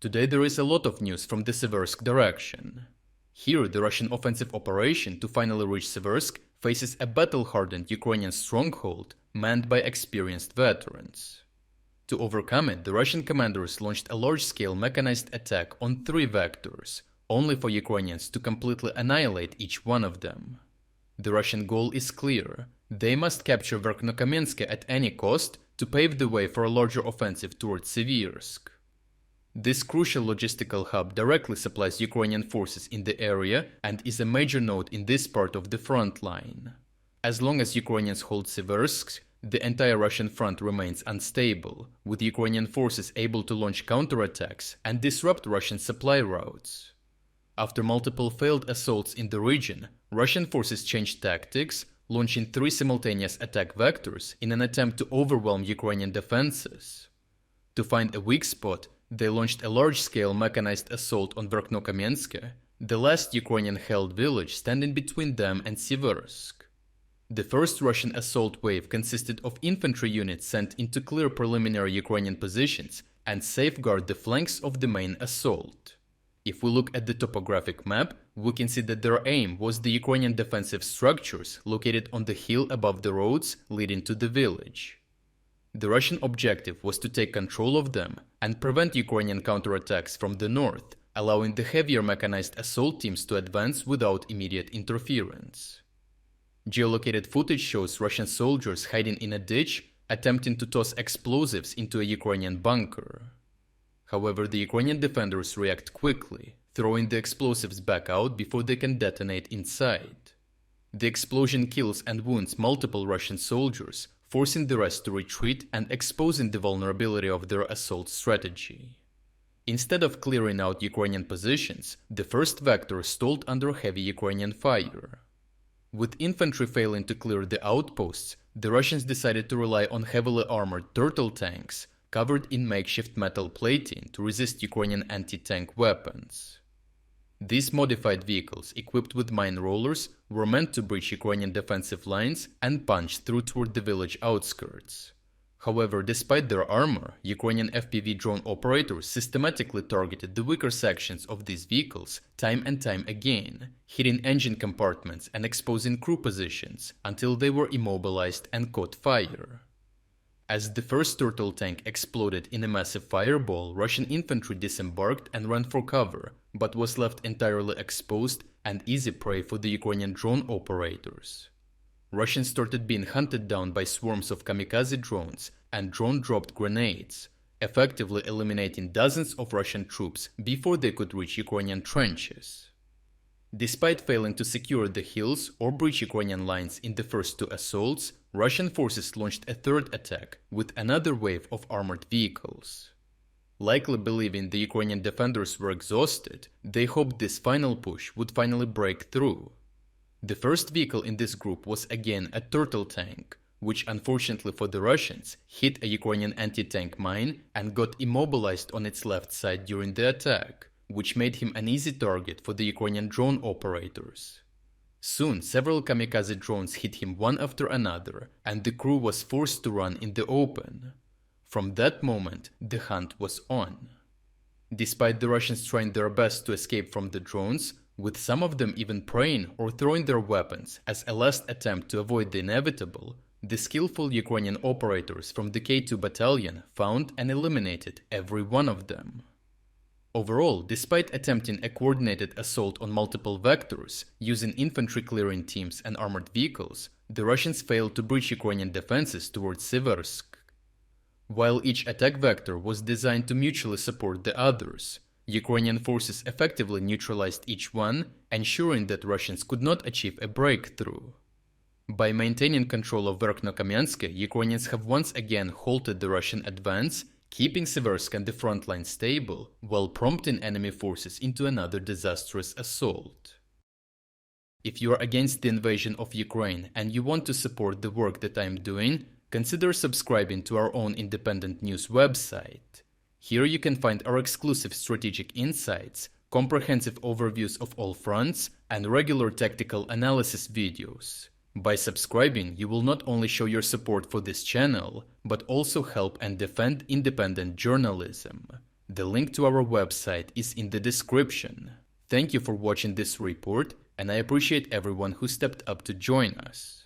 Today there is a lot of news from the Siversk direction. Here, the Russian offensive operation to finally reach Siversk faces a battle-hardened Ukrainian stronghold manned by experienced veterans. To overcome it, the Russian commanders launched a large-scale mechanized attack on 3 vectors, only for Ukrainians to completely annihilate each one of them. The Russian goal is clear. They must capture Verkhnokamianske at any cost to pave the way for a larger offensive towards Siversk. This crucial logistical hub directly supplies Ukrainian forces in the area and is a major node in this part of the front line. As long as Ukrainians hold Siversk, the entire Russian front remains unstable, with Ukrainian forces able to launch counterattacks and disrupt Russian supply routes. After multiple failed assaults in the region, Russian forces changed tactics, launching 3 simultaneous attack vectors in an attempt to overwhelm Ukrainian defenses. To find a weak spot, they launched a large-scale mechanized assault on Verkhnokamianske, the last Ukrainian-held village standing between them and Siversk. The first Russian assault wave consisted of infantry units sent in to clear preliminary Ukrainian positions and safeguard the flanks of the main assault. If we look at the topographic map, we can see that their aim was the Ukrainian defensive structures located on the hill above the roads leading to the village. The Russian objective was to take control of them and prevent Ukrainian counterattacks from the north, allowing the heavier mechanized assault teams to advance without immediate interference. Geolocated footage shows Russian soldiers hiding in a ditch, attempting to toss explosives into a Ukrainian bunker. However, the Ukrainian defenders react quickly, throwing the explosives back out before they can detonate inside. The explosion kills and wounds multiple Russian soldiers, forcing the rest to retreat and exposing the vulnerability of their assault strategy. Instead of clearing out Ukrainian positions, the first vector stalled under heavy Ukrainian fire. With infantry failing to clear the outposts, the Russians decided to rely on heavily armored turtle tanks covered in makeshift metal plating to resist Ukrainian anti-tank weapons. These modified vehicles, equipped with mine rollers, were meant to breach Ukrainian defensive lines and punch through toward the village outskirts. However, despite their armor, Ukrainian FPV drone operators systematically targeted the weaker sections of these vehicles time and time again, hitting engine compartments and exposing crew positions until they were immobilized and caught fire. As the first turtle tank exploded in a massive fireball, Russian infantry disembarked and ran for cover, but was left entirely exposed and easy prey for the Ukrainian drone operators. Russians started being hunted down by swarms of kamikaze drones and drone-dropped grenades, effectively eliminating dozens of Russian troops before they could reach Ukrainian trenches. Despite failing to secure the hills or breach Ukrainian lines in the first 2 assaults, Russian forces launched a third attack with another wave of armored vehicles. Likely believing the Ukrainian defenders were exhausted, they hoped this final push would finally break through. The first vehicle in this group was again a turtle tank, which unfortunately for the Russians hit a Ukrainian anti-tank mine and got immobilized on its left side during the attack, which made him an easy target for the Ukrainian drone operators. Soon, several kamikaze drones hit him one after another, and the crew was forced to run in the open. From that moment, the hunt was on. Despite the Russians trying their best to escape from the drones, with some of them even praying or throwing their weapons as a last attempt to avoid the inevitable, the skillful Ukrainian operators from the K2 battalion found and eliminated every one of them. Overall, despite attempting a coordinated assault on multiple vectors, using infantry clearing teams and armored vehicles, the Russians failed to breach Ukrainian defenses towards Siversk. While each attack vector was designed to mutually support the others, Ukrainian forces effectively neutralized each one, ensuring that Russians could not achieve a breakthrough. By maintaining control of Verkhnokamianske, Ukrainians have once again halted the Russian advance, keeping Siversk and the front line stable, while prompting enemy forces into another disastrous assault. If you are against the invasion of Ukraine and you want to support the work that I am doing, consider subscribing to our own independent news website. Here you can find our exclusive strategic insights, comprehensive overviews of all fronts, and regular tactical analysis videos. By subscribing, you will not only show your support for this channel, but also help and defend independent journalism. The link to our website is in the description. Thank you for watching this report, and I appreciate everyone who stepped up to join us.